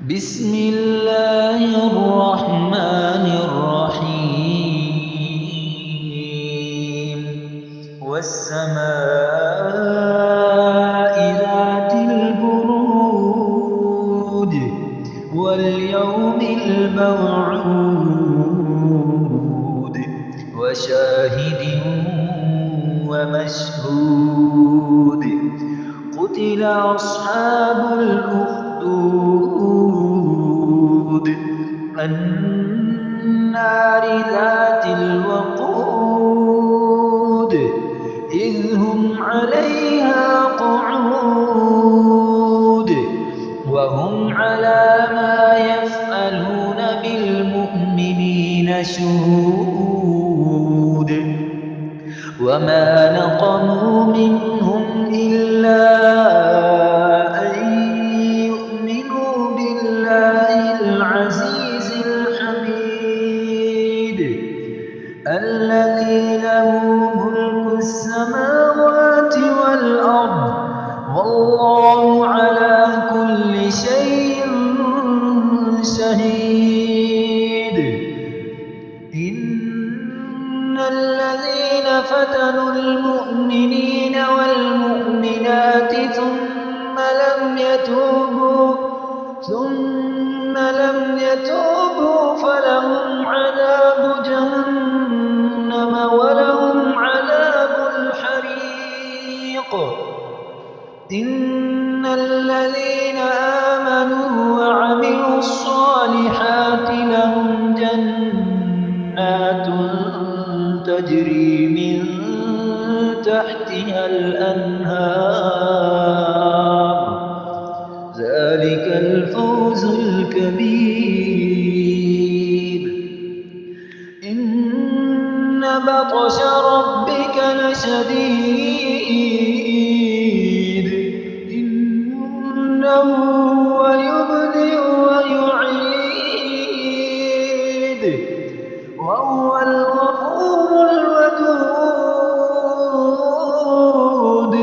بسم الله الرحمن الرحيم والسماء ذات البروج واليوم الموعود وشاهد ومشهود قتل أصحاب الأخدود النار ذات الوقود إذ هم عليها قعود وهم على ما يفعلون بالمؤمنين شهود وما نقموا منهم إلا أن يؤمنوا بالله العزيز الحميد الذي له ملك السماوات والأرض والله على كل شيء شهيد إن الذين فتنوا المؤمنين والمؤمنات ثم لم يتوبوا فلهم عذاب جهنم ولهم عذاب الحريق إن الذين آمنوا وعملوا الصالحات لهم جنات تجري من تحتها الأنهار ذلك الفوز الكبير إن بطش ربك لشديد إنه هو يبدئ ويعيد وهو الغفور الودود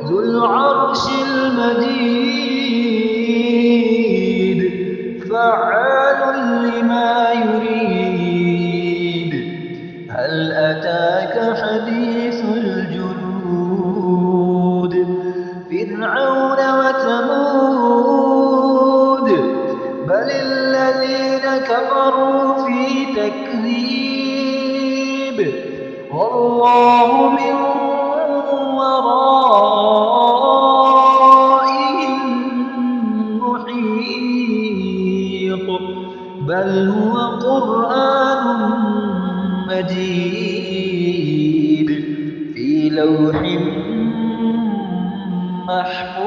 ذو العرش المجيد فعال لما يريد هل أتاك حديث الجنود فرعون وثمود بل الذين كفروا في تكذيب والله من ورائهم محيط بل هو قرآن مجيد في لوح محفوظ